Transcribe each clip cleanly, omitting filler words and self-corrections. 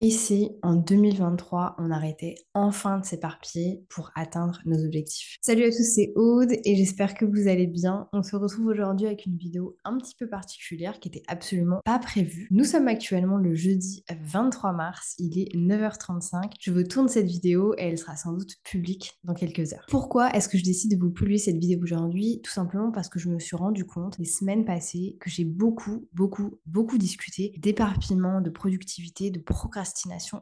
Ici, en 2023, on arrêtait enfin de s'éparpiller pour atteindre nos objectifs. Salut à tous, c'est Aude et j'espère que vous allez bien. On se retrouve aujourd'hui avec une vidéo un petit peu particulière qui était absolument pas prévue. Nous sommes actuellement le jeudi 23 mars, il est 9h35. Je vous tourne cette vidéo et elle sera sans doute publique dans quelques heures. Pourquoi est-ce que je décide de vous publier cette vidéo aujourd'hui? Tout simplement parce que je me suis rendu compte les semaines passées que j'ai beaucoup discuté d'éparpillement, de productivité, de procrastination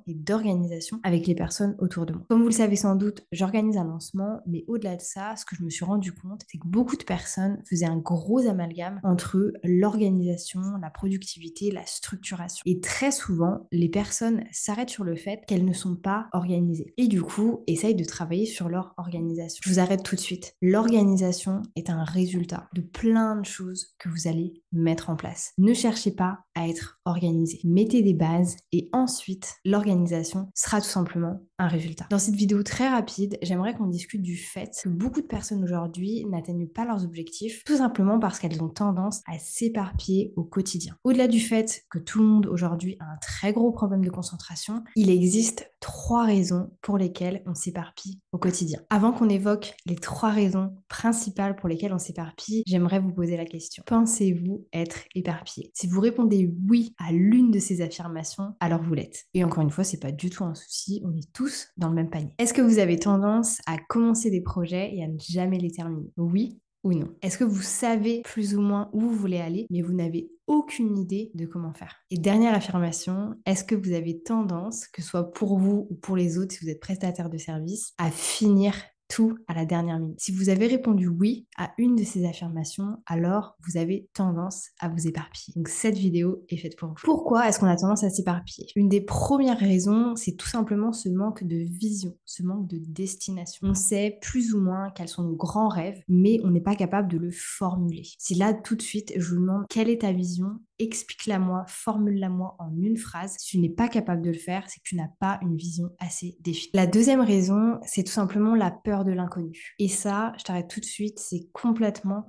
et d'organisation avec les personnes autour de moi. Comme vous le savez sans doute, j'organise un lancement, mais au-delà de ça, ce que je me suis rendu compte, c'est que beaucoup de personnes faisaient un gros amalgame entre l'organisation, la productivité, la structuration. Et très souvent, les personnes s'arrêtent sur le fait qu'elles ne sont pas organisées. Et du coup, essayent de travailler sur leur organisation. Je vous arrête tout de suite. L'organisation est un résultat de plein de choses que vous allez mettre en place. Ne cherchez pas à être organisé. Mettez des bases et ensuite, l'organisation sera tout simplement un résultat. Dans cette vidéo très rapide, j'aimerais qu'on discute du fait que beaucoup de personnes aujourd'hui n'atteignent pas leurs objectifs, tout simplement parce qu'elles ont tendance à s'éparpiller au quotidien. Au-delà du fait que tout le monde aujourd'hui a un très gros problème de concentration, il existe 3 raisons pour lesquelles on s'éparpille au quotidien. Avant qu'on évoque les 3 raisons principales pour lesquelles on s'éparpille, j'aimerais vous poser la question. Pensez-vous être éparpillé? Si vous répondez oui à l'une de ces affirmations, alors vous l'êtes. Et encore une fois, c'est pas du tout un souci, on est tous dans le même panier. Est-ce que vous avez tendance à commencer des projets et à ne jamais les terminer? Oui ou non? Est-ce que vous savez plus ou moins où vous voulez aller, mais vous n'avez aucune idée de comment faire? Et dernière affirmation, est-ce que vous avez tendance, que ce soit pour vous ou pour les autres, si vous êtes prestataire de service, à finir tout à la dernière minute? Si vous avez répondu oui à une de ces affirmations, alors vous avez tendance à vous éparpiller. Donc cette vidéo est faite pour vous. Pourquoi est-ce qu'on a tendance à s'éparpiller? Une des premières raisons, c'est tout simplement ce manque de vision, ce manque de destination. On sait plus ou moins quels sont nos grands rêves, mais on n'est pas capable de le formuler. Si là, tout de suite, je vous demande quelle est ta vision, explique-la moi, formule-la moi en une phrase. Si tu n'es pas capable de le faire, c'est que tu n'as pas une vision assez définie. La deuxième raison, c'est tout simplement la peur de l'inconnu. Et ça, je t'arrête tout de suite, c'est complètement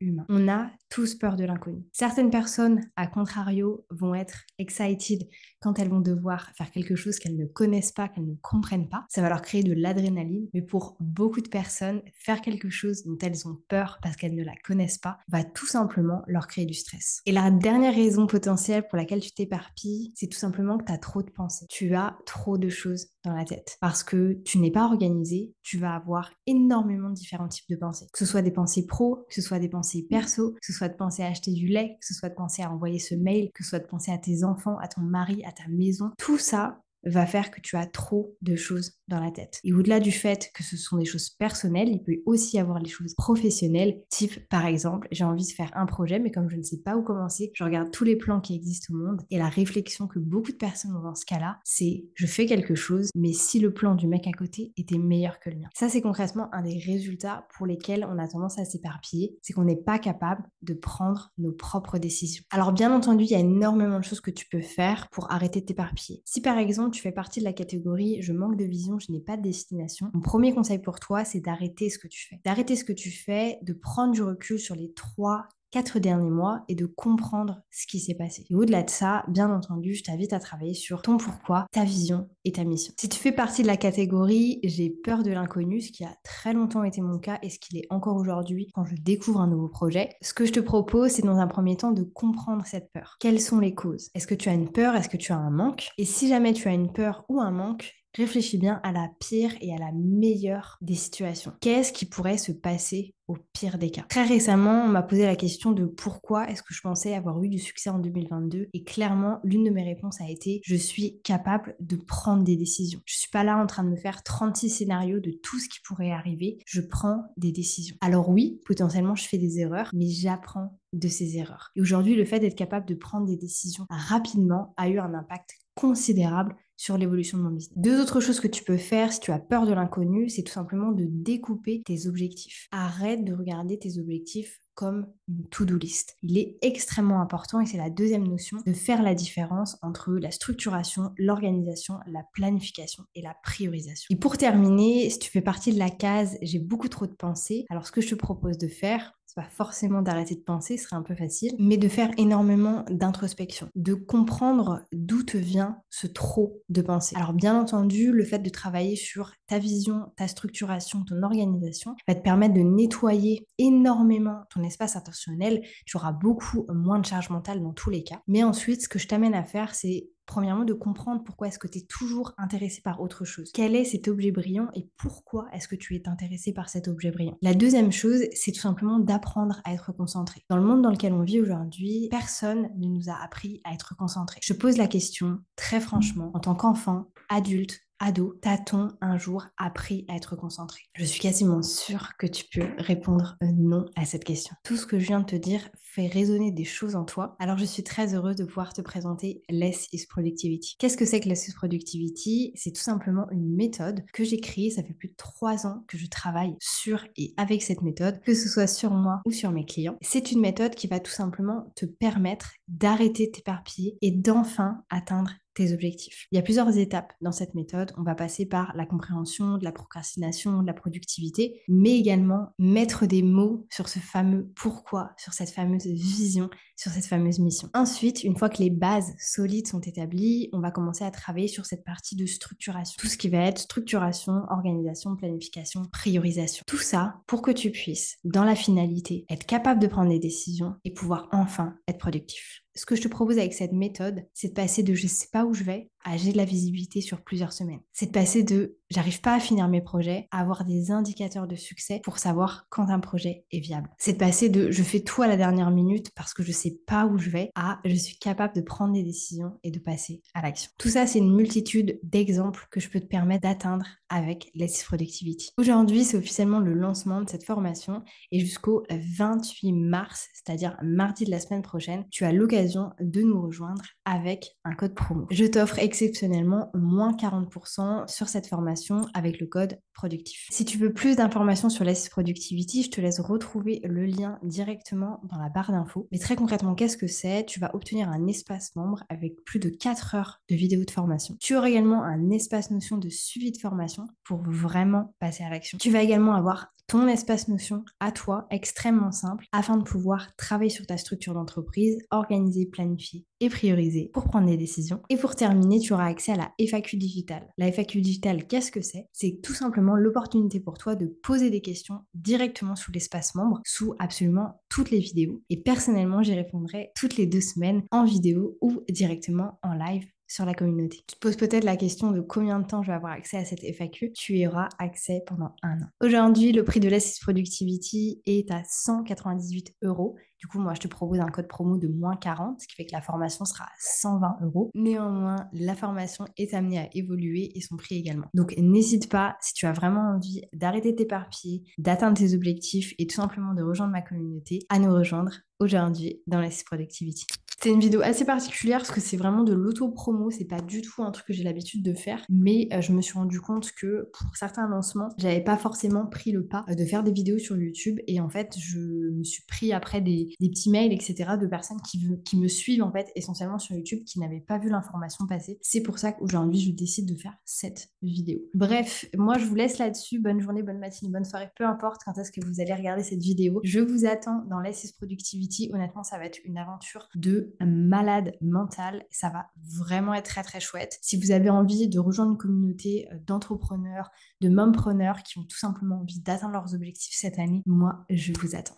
humain. On a tous peur de l'inconnu. Certaines personnes, à contrario, vont être excited quand elles vont devoir faire quelque chose qu'elles ne connaissent pas, qu'elles ne comprennent pas. Ça va leur créer de l'adrénaline. Mais pour beaucoup de personnes, faire quelque chose dont elles ont peur parce qu'elles ne la connaissent pas va tout simplement leur créer du stress. Et la dernière raison potentielle pour laquelle tu t'éparpilles, c'est tout simplement que tu as trop de pensées. Tu as trop de choses dans la tête. Parce que tu n'es pas organisé, tu vas avoir énormément de différents types de pensées. Que ce soit des pensées pro, que ce soit des pensées perso, que ce soit de penser à acheter du lait, que ce soit de penser à envoyer ce mail, que ce soit de penser à tes enfants, à ton mari, à ta maison. Tout ça va faire que tu as trop de choses dans la tête. Et au-delà du fait que ce sont des choses personnelles, il peut aussi y avoir les choses professionnelles, type par exemple, j'ai envie de faire un projet, mais comme je ne sais pas où commencer, je regarde tous les plans qui existent au monde et la réflexion que beaucoup de personnes ont dans ce cas-là, c'est je fais quelque chose, mais si le plan du mec à côté était meilleur que le mien. Ça, c'est concrètement un des résultats pour lesquels on a tendance à s'éparpiller, c'est qu'on n'est pas capable de prendre nos propres décisions. Alors bien entendu, il y a énormément de choses que tu peux faire pour arrêter de t'éparpiller. Si par exemple, tu fais partie de la catégorie je manque de vision, je n'ai pas de destination, mon premier conseil pour toi, c'est d'arrêter ce que tu fais. D'arrêter ce que tu fais, de prendre du recul sur les 4 derniers mois et de comprendre ce qui s'est passé. Et au-delà de ça, bien entendu, je t'invite à travailler sur ton pourquoi, ta vision et ta mission. Si tu fais partie de la catégorie j'ai peur de l'inconnu, ce qui a très longtemps été mon cas et ce qu'il est encore aujourd'hui quand je découvre un nouveau projet, ce que je te propose, c'est dans un premier temps de comprendre cette peur. Quelles sont les causes? Est-ce que tu as une peur? Est-ce que tu as un manque? Et si jamais tu as une peur ou un manque, réfléchis bien à la pire et à la meilleure des situations. Qu'est-ce qui pourrait se passer au pire des cas? Très récemment, on m'a posé la question de pourquoi est-ce que je pensais avoir eu du succès en 2022 et clairement, l'une de mes réponses a été je suis capable de prendre des décisions. Je suis pas là en train de me faire 36 scénarios de tout ce qui pourrait arriver, je prends des décisions. Alors oui, potentiellement je fais des erreurs, mais j'apprends de ces erreurs. Et aujourd'hui, le fait d'être capable de prendre des décisions rapidement a eu un impact considérable sur l'évolution de mon business. Deux autres choses que tu peux faire si tu as peur de l'inconnu, c'est tout simplement de découper tes objectifs. Arrête de regarder tes objectifs comme une to-do list. Il est extrêmement important, et c'est la deuxième notion, de faire la différence entre la structuration, l'organisation, la planification et la priorisation. Et pour terminer, si tu fais partie de la case « j'ai beaucoup trop de pensées », alors ce que je te propose de faire, c'est pas forcément d'arrêter de penser, ce serait un peu facile, mais de faire énormément d'introspection, de comprendre d'où te vient ce trop de pensée. Alors bien entendu, le fait de travailler sur ta vision, ta structuration, ton organisation va te permettre de nettoyer énormément ton espace intentionnel. Tu auras beaucoup moins de charge mentale dans tous les cas. Mais ensuite, ce que je t'amène à faire, c'est premièrement de comprendre pourquoi est-ce que tu es toujours intéressé par autre chose. Quel est cet objet brillant et pourquoi est-ce que tu es intéressé par cet objet brillant? La deuxième chose, c'est tout simplement d'apprendre à être concentré. Dans le monde dans lequel on vit aujourd'hui, personne ne nous a appris à être concentré. Je pose la question, très franchement, en tant qu'enfant, adulte, ado, t'a-t-on un jour appris à être concentré? Je suis quasiment sûre que tu peux répondre non à cette question. Tout ce que je viens de te dire fait résonner des choses en toi. Alors je suis très heureuse de pouvoir te présenter Less is Productivity. Qu'est-ce que c'est que Less is Productivity? C'est tout simplement une méthode que j'ai créée. Ça fait plus de 3 ans que je travaille sur et avec cette méthode, que ce soit sur moi ou sur mes clients. C'est une méthode qui va tout simplement te permettre d'arrêter de t'éparpiller et d'enfin atteindre tes objectifs. Il y a plusieurs étapes dans cette méthode. On va passer par la compréhension, de la procrastination, de la productivité, mais également mettre des mots sur ce fameux pourquoi, sur cette fameuse vision, sur cette fameuse mission. Ensuite, une fois que les bases solides sont établies, on va commencer à travailler sur cette partie de structuration. Tout ce qui va être structuration, organisation, planification, priorisation. Tout ça pour que tu puisses, dans la finalité, être capable de prendre des décisions et pouvoir enfin être productif. Ce que je te propose avec cette méthode, c'est de passer de je sais pas où je vais à j'ai de la visibilité sur plusieurs semaines. C'est de passer de j'arrive pas à finir mes projets à avoir des indicateurs de succès pour savoir quand un projet est viable. C'est de passer de je fais tout à la dernière minute parce que je sais pas où je vais à je suis capable de prendre des décisions et de passer à l'action. Tout ça, c'est une multitude d'exemples que je peux te permettre d'atteindre avec Less is Productivity. Aujourd'hui, c'est officiellement le lancement de cette formation et jusqu'au 28 mars, c'est-à-dire mardi de la semaine prochaine, tu as l'occasion de nous rejoindre avec un code promo. Je t'offre exceptionnellement moins 40% sur cette formation avec le code productif. Si tu veux plus d'informations sur Less is Productivity, je te laisse retrouver le lien directement dans la barre d'infos. Mais très concrètement, qu'est-ce que c'est? Tu vas obtenir un espace membre avec plus de 4 heures de vidéos de formation. Tu auras également un espace notion de suivi de formation pour vraiment passer à l'action. Tu vas également avoir ton espace notion à toi, extrêmement simple, afin de pouvoir travailler sur ta structure d'entreprise, organiser, planifier et prioriser pour prendre des décisions. Et pour terminer, tu auras accès à la FAQ digitale. La FAQ digitale, qu'est-ce que c'est? C'est tout simplement l'opportunité pour toi de poser des questions directement sous l'espace membre, sous absolument toutes les vidéos. Et personnellement, j'y répondrai toutes les 2 semaines en vidéo ou directement en live sur la communauté. Tu te poses peut-être la question de combien de temps je vais avoir accès à cette FAQ. Tu y auras accès pendant 1 an. Aujourd'hui, le prix de Less is Productivity est à 198 €. Du coup, moi, je te propose un code promo de moins 40, ce qui fait que la formation sera à 120 €. Néanmoins, la formation est amenée à évoluer et son prix également. Donc, n'hésite pas, si tu as vraiment envie d'arrêter de t'éparpiller, d'atteindre tes objectifs et tout simplement de rejoindre ma communauté, à nous rejoindre aujourd'hui dans Less is Productivity. C'est une vidéo assez particulière parce que c'est vraiment de l'auto-promo, c'est pas du tout un truc que j'ai l'habitude de faire, mais je me suis rendu compte que pour certains lancements, j'avais pas forcément pris le pas de faire des vidéos sur YouTube et en fait, je me suis pris après des petits mails, etc. de personnes qui me suivent en fait essentiellement sur YouTube, qui n'avaient pas vu l'information passer. C'est pour ça qu'aujourd'hui, je décide de faire cette vidéo. Bref, moi, je vous laisse là-dessus. Bonne journée, bonne matinée, bonne soirée, peu importe quand est-ce que vous allez regarder cette vidéo. Je vous attends dans Less is Productivity. Honnêtement, ça va être une aventure de malade mental. Ça va vraiment être très très chouette. Si vous avez envie de rejoindre une communauté d'entrepreneurs, de mompreneurs qui ont tout simplement envie d'atteindre leurs objectifs cette année, moi, je vous attends.